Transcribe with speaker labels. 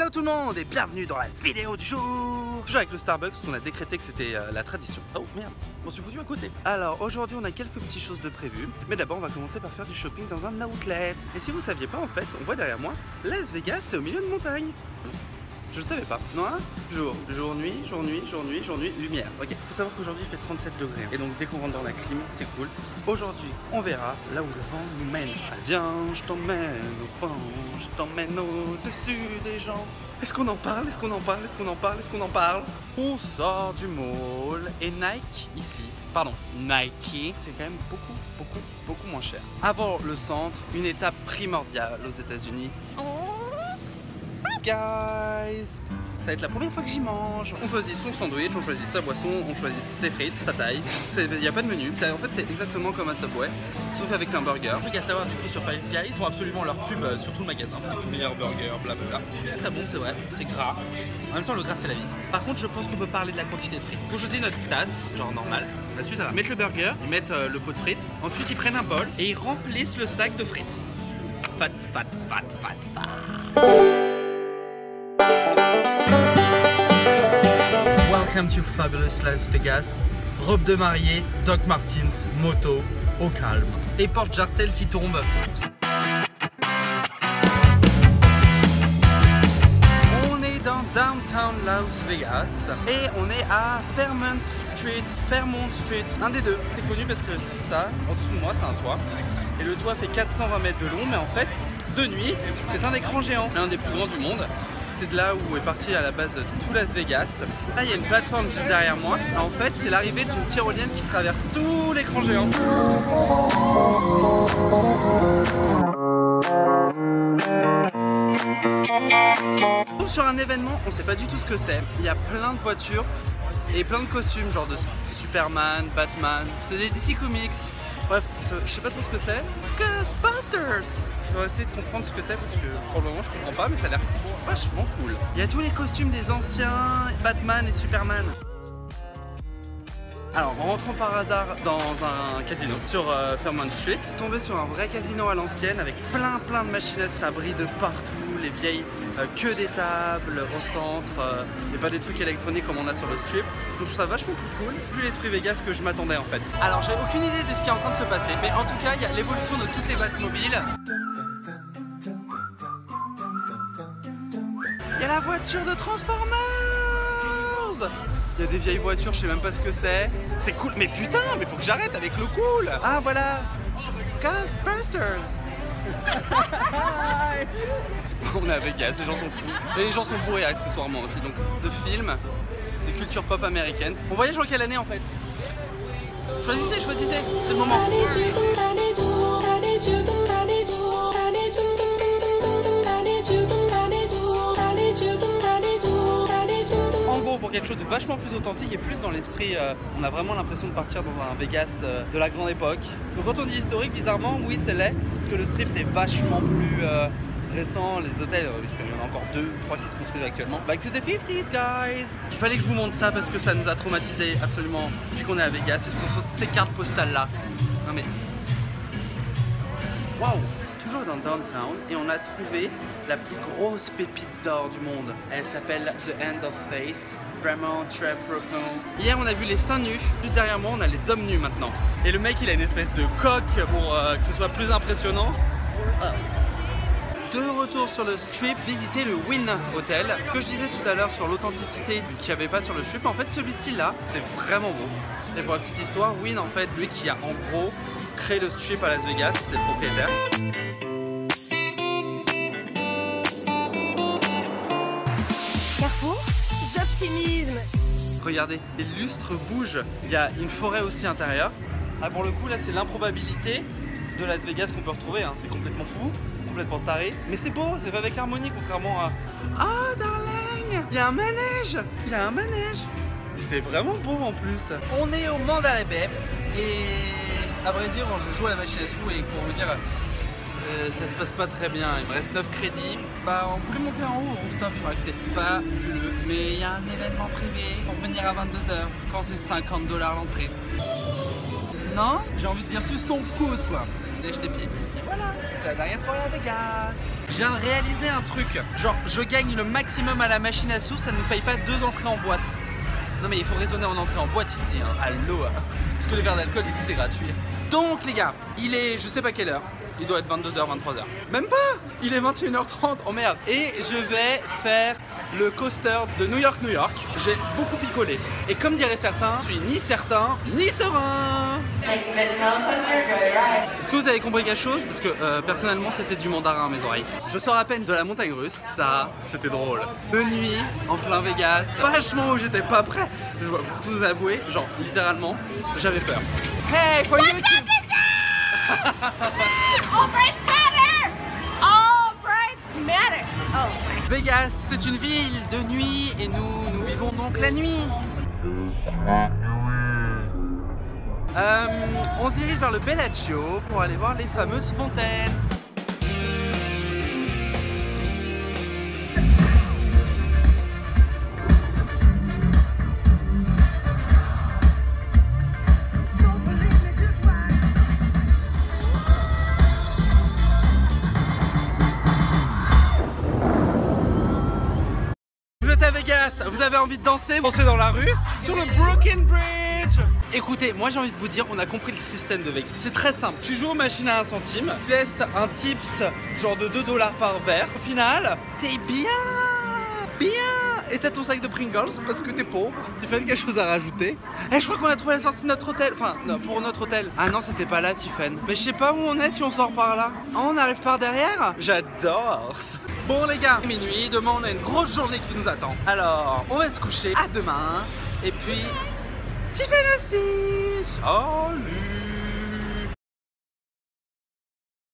Speaker 1: Hello tout le monde et bienvenue dans la vidéo du jour. Toujours avec le Starbucks, on a décrété que c'était la tradition. Oh merde, on s'est foutu à côté. Alors aujourd'hui on a quelques petites choses de prévues. Mais d'abord on va commencer par faire du shopping dans un outlet. Et si vous saviez pas en fait, on voit derrière moi, Las Vegas c'est au milieu de montagne. Je le savais pas. Non, hein? Jour, nuit, lumière. Ok. Faut savoir qu'aujourd'hui il fait 37 degrés. Et donc dès qu'on rentre dans la clim, c'est cool. Aujourd'hui, on verra là où le vent nous mène. Ah, viens, je t'emmène au vent, je t'emmène au-dessus des gens. Est-ce qu'on en parle? On sort du mall et Nike ici. Pardon, Nike, c'est quand même beaucoup moins cher. Avant le centre, une étape primordiale aux États-Unis. Guys, ça va être la première fois que j'y mange. On choisit son sandwich, on choisit sa boisson, on choisit ses frites, sa taille. Il n'y a pas de menu. En fait, c'est exactement comme à Subway, sauf avec un burger. Le truc à savoir du coup sur Five Guys, ils font absolument leur pub sur tout le magasin. Le meilleur burger, blablabla. Très bon, c'est vrai, c'est gras. En même temps, le gras, c'est la vie. Par contre, je pense qu'on peut parler de la quantité de frites. On choisit notre tasse, genre normal. Là-dessus, ça va. Ils mettent le burger, ils mettent le pot de frites. Ensuite, ils prennent un bol et ils remplissent le sac de frites. Fat. Welcome to fabulous Las Vegas. Robe de mariée, Doc Martens, moto, au calme. Et porte-jartel qui tombe. On est dans downtown Las Vegas et on est à Fairmont Street, un des deux. C'est connu parce que ça, en dessous de moi, c'est un toit. Et le toit fait 420 mètres de long, mais en fait, de nuit, c'est un écran géant, l'un des plus grands du monde. C'est de là où est parti à la base tout Las Vegas. Là, il y a une plateforme juste derrière moi. En fait, c'est l'arrivée d'une tyrolienne qui traverse tout l'écran géant. Sur un événement, on sait pas du tout ce que c'est. Il y a plein de voitures et plein de costumes, genre de Superman, Batman. C'est des DC Comics. Bref, je sais pas trop ce que c'est. Ghostbusters! Je vais essayer de comprendre ce que c'est parce que pour le moment je comprends pas, mais ça a l'air vachement cool. Il y a tous les costumes des anciens Batman et Superman. Alors en rentrant par hasard dans un casino sur Fairmont Street, tombé sur un vrai casino à l'ancienne avec plein de machines à sabris de partout, les vieilles queues des tables au centre, et pas des trucs électroniques comme on a sur le strip. Donc je trouve ça vachement plus cool, plus l'esprit Vegas que je m'attendais en fait. Alors j'ai aucune idée de ce qui est en train de se passer, mais en tout cas il y a l'évolution de toutes les Batmobiles. Il y a la voiture de Transformers! Il y a des vieilles voitures, je sais même pas ce que c'est. C'est cool, mais putain, mais faut que j'arrête avec le cool! Ah voilà! Ghostbusters! On est à Vegas, les gens sont fous. Et les gens sont bourrés accessoirement aussi, donc de films, de culture pop américaine. On voyage en quelle année en fait? Choisissez, c'est le moment. En gros, pour quelque chose de vachement plus authentique et plus dans l'esprit, on a vraiment l'impression de partir dans un Vegas de la grande époque. Donc quand on dit historique, bizarrement, oui c'est laid, parce que le strip est vachement plus récent, les hôtels, il y en a encore 2, 3 qui se construisent actuellement. Back to the 50s, guys! Il fallait que je vous montre ça parce que ça nous a traumatisé absolument depuis qu'on est à Vegas. Et ce sont ces cartes postales là. Non mais... Waouh! Toujours dans Downtown et on a trouvé la plus grosse pépite d'or du monde. Elle s'appelle The End of Face. Vraiment très profond. Hier on a vu les seins nus, juste derrière moi on a les hommes nus maintenant. Et le mec il a une espèce de coque pour que ce soit plus impressionnant. De retour sur le strip, visiter le Wynn Hotel. Que je disais tout à l'heure sur l'authenticité qu'il n'y avait pas sur le strip, en fait celui-ci là, c'est vraiment beau. Et pour la petite histoire, Wynn en fait, lui qui a en gros créé le strip à Las Vegas, c'est le propriétaire.
Speaker 2: Carrefour, j'optimisme.
Speaker 1: Regardez, les lustres bougent. Il y a une forêt aussi intérieure. Ah, pour le coup là c'est l'improbabilité de Las Vegas qu'on peut retrouver, hein. C'est complètement fou, complètement taré. Mais c'est beau, c'est pas avec harmonie contrairement à... Ah darling, il y a un manège. C'est vraiment beau en plus. On est au Mandalay Bay et à vrai dire je joue à la machine à sous et pour vous dire ça se passe pas très bien, il me reste 9 crédits. Bah on voulait monter en haut au rooftop, il paraît que c'est fabuleux. Mais il y a un événement privé pour venir à 22 h quand c'est $50 l'entrée. maintenant, j'ai envie de dire sus ton coude quoi. Lèche tes pieds. Et voilà, c'est la dernière soirée à Vegas. Je viens de réaliser un truc. Genre, je gagne le maximum à la machine à sous, ça ne me paye pas 2 entrées en boîte. Non mais il faut raisonner en entrée en boîte ici, hein. Allô. Parce que le verre d'alcool ici c'est gratuit. Donc les gars, il est je sais pas quelle heure. Il doit être 22h, 23h. Même pas. Il est 21h30. Oh merde. Et je vais faire le coaster de New York, New York. J'ai beaucoup picolé. Et comme diraient certains, je suis ni certain, ni serein. Est-ce que vous avez compris quelque chose? Parce que personnellement, c'était du mandarin à mes oreilles. Je sors à peine de la montagne russe. Ça, c'était drôle. De nuit, en plein Vegas. Vachement où j'étais pas prêt. Pour tout vous avouer, genre littéralement, j'avais peur. Hey, for YouTube!
Speaker 2: All brights matter! All brights matter! Oh.
Speaker 1: Vegas, c'est une ville de nuit et nous vivons donc la nuit. On se dirige vers le Bellagio pour aller voir les fameuses fontaines. À Vegas, vous avez envie de danser, dansez dans la rue, sur le Brooklyn Bridge. Écoutez, moi j'ai envie de vous dire, on a compris le système de Vegas. C'est très simple, tu joues aux machines à 1 centime, tu laisses un tips genre de 2 $ par verre. Au final, t'es bien. Et t'as ton sac de Pringles parce que t'es pauvre. Tiffany, quelque chose à rajouter? Je crois qu'on a trouvé la sortie de notre hôtel. Enfin, non, pour notre hôtel. Ah non, c'était pas là, Tiffany. Mais je sais pas où on est si on sort par là. Oh, on arrive par derrière? J'adore ça. Bon les gars, minuit, demain on a une grosse journée qui nous attend. Alors, on va se coucher, à demain. Et puis, Tiffany aussi. Salut.